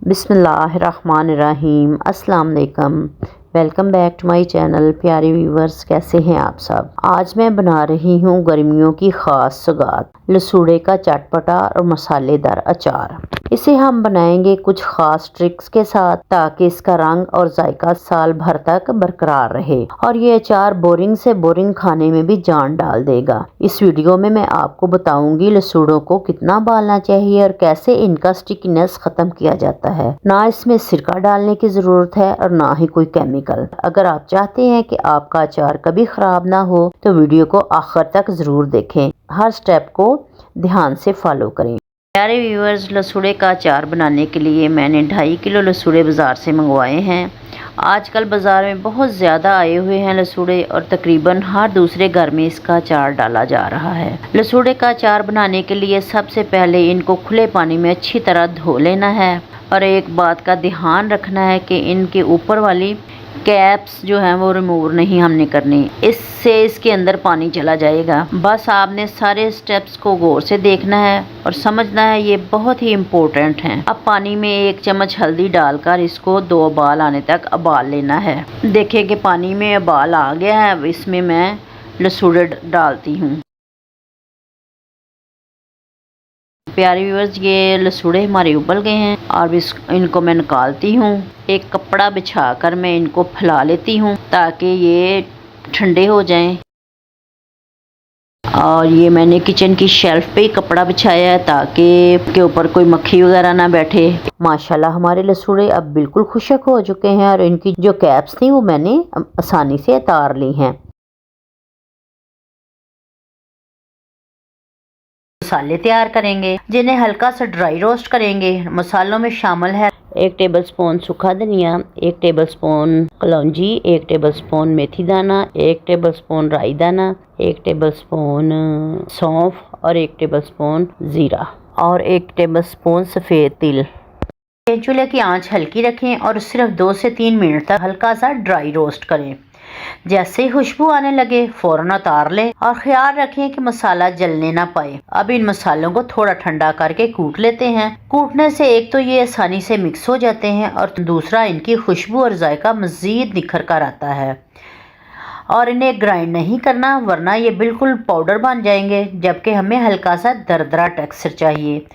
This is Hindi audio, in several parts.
बिस्मिल्लाहिर्रहमानिर्रहीम। अस्सलाम वालेकुम। Welcome back to my channel. प्यारे व्यूवर्स, कैसे हैं आप सब। आज मैं बना रही हूँ गर्मियों की ख़ास सौगात, लसूड़े का चटपटा और मसालेदार अचार। इसे हम बनाएंगे कुछ ख़ास ट्रिक्स के साथ ताकि इसका रंग और जायका साल भर तक बरकरार रहे और ये अचार बोरिंग से बोरिंग खाने में भी जान डाल देगा। इस वीडियो में मैं आपको बताऊंगी लसूड़ों को कितना उबालना चाहिए और कैसे इनका स्टिकीनेस खत्म किया जाता है। ना इसमें सिरका डालने की ज़रूरत है और ना ही कोई केमिकल। अगर आप चाहते हैं कि आपका अचार कभी ख़राब ना हो तो वीडियो को आखिर तक ज़रूर देखें। हर स्टेप को ध्यान से फॉलो करें। प्यारे व्यूअर्स, लसूड़े का अचार बनाने के लिए मैंने 2.5 किलो लसूड़े बाज़ार से मंगवाए हैं। आजकल बाज़ार में बहुत ज़्यादा आए हुए हैं लसूड़े और तकरीबन हर दूसरे घर में इसका अचार डाला जा रहा है। लसूड़े का अचार बनाने के लिए सबसे पहले इनको खुले पानी में अच्छी तरह धो लेना है और एक बात का ध्यान रखना है कि इनके ऊपर वाली कैप्स जो हैं वो रिमूव नहीं हमने करनी, इससे इसके अंदर पानी चला जाएगा। बस आपने सारे स्टेप्स को गौर से देखना है और समझना है, ये बहुत ही इम्पोर्टेंट हैं। अब पानी में 1 चम्मच हल्दी डालकर इसको 2 उबाल आने तक उबाल लेना है। देखिए कि पानी में उबाल आ गया है। अब इसमें मैं लसूड़े डालती हूँ। प्यारे व्यूअर्स, ये लसूड़े हमारे उबल गए हैं और इनको मैं निकालती हूँ। एक कपड़ा बिछाकर मैं इनको फैला लेती हूँ ताकि ये ठंडे हो जाएं। और ये मैंने किचन की शेल्फ पे ही कपड़ा बिछाया है ताकि के ऊपर कोई मक्खी वगैरह ना बैठे। माशाल्लाह हमारे लसूड़े अब बिल्कुल खुश्क हो चुके हैं और इनकी जो कैप्स थी वो मैंने आसानी से उतार ली हैं। मसाले तैयार करेंगे जिन्हें हल्का सा ड्राई रोस्ट करेंगे। मसालों में शामिल है 1 टेबलस्पून सूखा धनिया, 1 टेबलस्पून कलौंजी, 1 टेबलस्पून मेथी दाना, 1 टेबलस्पून राई दाना, 1 टेबलस्पून सौंफ और 1 टेबलस्पून जीरा और 1 टेबलस्पून सफ़ेद तिल। चूल्हे की आंच हल्की रखें और सिर्फ 2 से 3 मिनट तक हल्का सा ड्राई रोस्ट करें। जैसे ही खुशबू आने लगे फौरन उतार लें और ख्याल रखें कि मसाला जलने ना पाए। अब इन मसालों को थोड़ा ठंडा करके कूट लेते हैं। कूटने से एक तो ये आसानी से मिक्स हो जाते हैं और दूसरा इनकी खुशबू और जायका मज़ीद निखर कर आता है। और इन्हें ग्राइंड नहीं करना वरना ये बिल्कुल पाउडर बन जाएंगे, जबकि हमें हल्का सा दरदरा टेक्सचर चाहिए।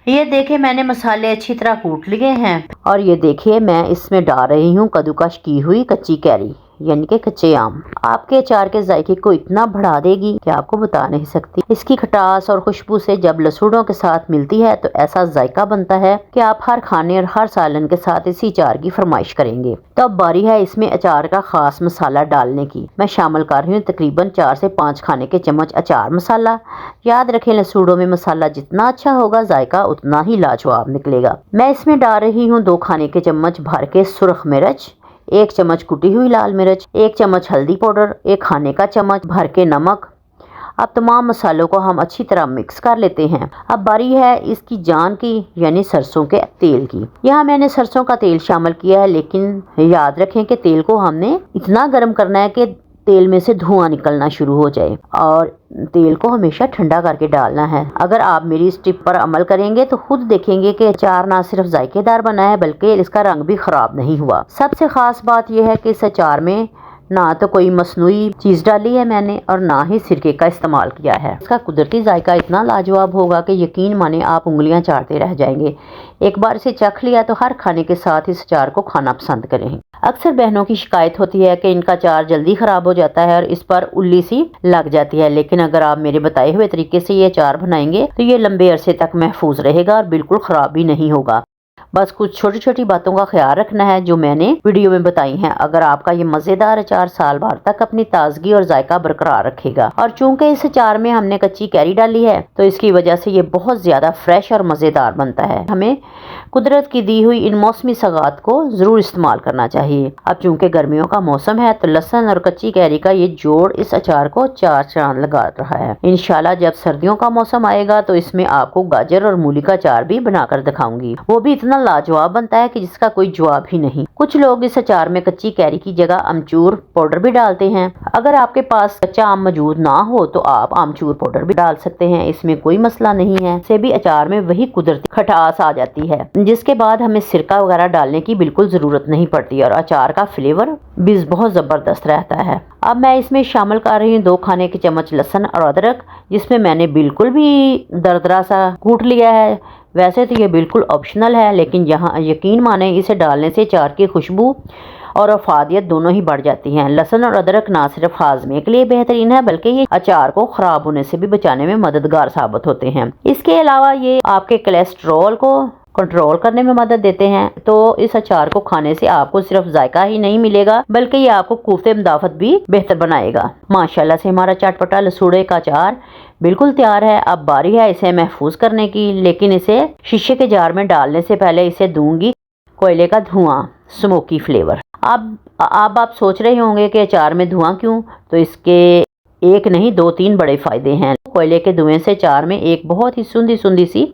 ये देखिए मैंने मसाले अच्छी तरह कूट लिए हैं और ये देखिए मैं इसमें डाल रही हूँ कद्दूकश की हुई कच्ची कैरी यानी कि कच्चे आम। आपके अचार के जायके को इतना बढ़ा देगी कि आपको बता नहीं सकती। इसकी खटास और खुशबू से जब लसूड़ों के साथ मिलती है तो ऐसा जायका बनता है कि आप हर खाने और हर सालन के साथ इसी अचार की फरमाइश करेंगे। तो अब बारी है इसमें अचार का खास मसाला डालने की। मैं शामिल कर रही हूँ तकरीबन 4 से 5 खाने के चम्मच अचार मसाला। याद रखें लसूड़ों में मसाला जितना अच्छा होगा जायका उतना ही लाजवाब निकलेगा। मैं इसमें डाल रही हूँ 2 खाने के चम्मच भर के सुर्ख मिर्च, 1 चम्मच कुटी हुई लाल मिर्च, 1 चम्मच हल्दी पाउडर, 1 खाने का चम्मच भर के नमक। अब तमाम मसालों को हम अच्छी तरह मिक्स कर लेते हैं। अब बारी है इसकी जान की यानी सरसों के तेल की। यहाँ मैंने सरसों का तेल शामिल किया है, लेकिन याद रखें कि तेल को हमने इतना गर्म करना है कि तेल में से धुआं निकलना शुरू हो जाए और तेल को हमेशा ठंडा करके डालना है। अगर आप मेरी इस टिप पर अमल करेंगे तो खुद देखेंगे कि अचार ना सिर्फ जायकेदार बना है बल्कि इसका रंग भी खराब नहीं हुआ। सबसे खास बात यह है कि इस अचार में ना तो कोई मसनूई चीज़ डाली है मैंने और ना ही सिरके का इस्तेमाल किया है। इसका कुदरती जायका इतना लाजवाब होगा कि यकीन माने आप उंगलियां चाटते रह जाएंगे। एक बार इसे चख लिया तो हर खाने के साथ इस अचार को खाना पसंद करें। अक्सर बहनों की शिकायत होती है कि इनका अचार जल्दी ख़राब हो जाता है और इस पर उल्ली सी लग जाती है, लेकिन अगर आप मेरे बताए हुए तरीके से ये अचार बनाएंगे तो ये लंबे अरसे तक महफूज रहेगा और बिल्कुल ख़राब भी नहीं होगा। बस कुछ छोटी छोटी बातों का ख्याल रखना है जो मैंने वीडियो में बताई हैं। अगर आपका ये मज़ेदार अचार साल भर तक अपनी ताजगी और जायका बरकरार रखेगा। और चूंकि इस अचार में हमने कच्ची कैरी डाली है तो इसकी वजह से ये बहुत ज़्यादा फ्रेश और मज़ेदार बनता है। हमें कुदरत की दी हुई इन मौसमी सगात को ज़रूर इस्तेमाल करना चाहिए। अब चूंकि गर्मियों का मौसम है तो लहसुन और कच्ची कैरी का ये जोड़ इस अचार को 4 चांद लगा रहा है। इंशाल्लाह जब सर्दियों का मौसम आएगा तो इसमें आपको गाजर और मूली का अचार भी बनाकर दिखाऊंगी। वो भी इतना लाजवाब बनता है कि जिसका कोई जवाब ही नहीं। कुछ लोग इस अचार में कच्ची कैरी की जगह अमचूर पाउडर भी डालते हैं। अगर आपके पास कच्चा आम मौजूद ना हो तो आप आमचूर पाउडर भी डाल सकते हैं, इसमें कोई मसला नहीं है। इससे भी अचार में वही कुदरती खटास आ जाती है। जिसके बाद हमें सिरका वगैरह डालने की बिल्कुल ज़रूरत नहीं पड़ती और अचार का फ्लेवर भी बहुत ज़बरदस्त रहता है। अब मैं इसमें शामिल कर रही हूँ 2 खाने के चम्मच लहसुन और अदरक, जिसमें मैंने बिल्कुल भी दरदरा सा कूट लिया है। वैसे तो ये बिल्कुल ऑप्शनल है, लेकिन यहाँ यकीन माने इसे डालने से अचार की खुशबू और अफादियत दोनों ही बढ़ जाती हैं। लहसुन और अदरक ना सिर्फ हाजमे के लिए बेहतरीन है, बल्कि ये अचार को ख़राब होने से भी बचाने में मददगार साबित होते हैं। इसके अलावा ये आपके कोलेस्ट्रॉल को कंट्रोल करने में मदद देते हैं। तो इस अचार को खाने से आपको सिर्फ जायका ही नहीं मिलेगा, बल्कि ये आपको कुव्वत मुदाफ़त भी बेहतर बनाएगा। माशाल्लाह से हमारा चटपटा लसूड़े का अचार बिल्कुल तैयार है। अब बारी है इसे महफूज करने की, लेकिन इसे शीशे के जार में डालने से पहले इसे दूंगी कोयले का धुआं, स्मोकी फ्लेवर। अब आप सोच रहे होंगे कि अचार में धुआं क्यों? तो इसके एक नहीं 2-3 बड़े फ़ायदे हैं। कोयले के धुएं से अचार में एक बहुत ही सुंदी सी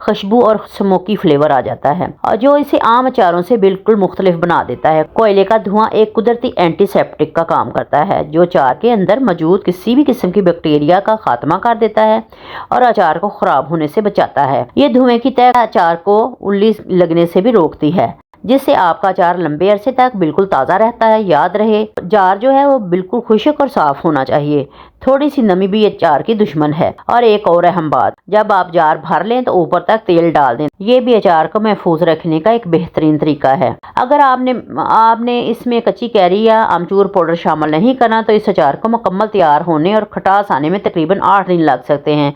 खुशबू और स्मोकी फ्लेवर आ जाता है, और जो इसे आम अचारों से बिल्कुल मुख्तलिफ बना देता है। कोयले का धुआं एक कुदरती एंटीसेप्टिक का काम करता है, जो अचार के अंदर मौजूद किसी भी किस्म की बैक्टीरिया का खात्मा कर देता है और अचार को ख़राब होने से बचाता है। ये धुएं की तह अचार को उल्ली लगने से भी रोकती है, जिससे आपका अचार लंबे अरसे तक बिल्कुल ताज़ा रहता है। याद रहे, जार जो है वो बिल्कुल खुश्क और साफ़ होना चाहिए। थोड़ी सी नमी भी अचार की दुश्मन है। और एक और अहम बात, जब आप जार भर लें तो ऊपर तक तेल डाल दें। ये भी अचार को महफूज रखने का एक बेहतरीन तरीका है। अगर आपने इसमें कच्ची कैरी या आमचूर पाउडर शामिल नहीं करना, तो इस अचार को मुकम्मल तैयार होने और खटास आने में तकरीबन 8 दिन लग सकते हैं।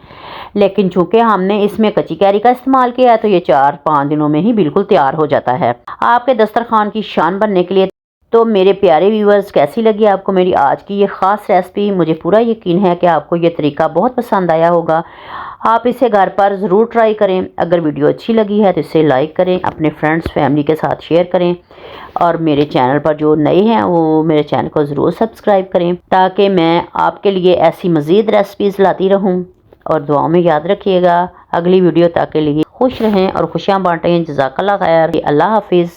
लेकिन चूंकि हमने इसमें कच्ची कैरी का इस्तेमाल किया है, तो ये 4-5 दिनों में ही बिल्कुल तैयार हो जाता है। आपके दस्तरखान की शान बनने के लिए। तो मेरे प्यारे व्यूअर्स, कैसी लगी आपको मेरी आज की ये ख़ास रेसिपी? मुझे पूरा यकीन है कि आपको ये तरीका बहुत पसंद आया होगा। आप इसे घर पर ज़रूर ट्राई करें। अगर वीडियो अच्छी लगी है तो इसे लाइक करें, अपने फ्रेंड्स फैमिली के साथ शेयर करें, और मेरे चैनल पर जो नए हैं वो मेरे चैनल को ज़रूर सब्सक्राइब करें, ताकि मैं आपके लिए ऐसी मज़ीद रेसिपीज़ लाती रहूँ। और दुआओं में याद रखिएगा। अगली वीडियो तक के लिए खुश रहें और खुशियाँ बांटें। जज़ाकल्लाह खैर। अल्लाह हाफिज़।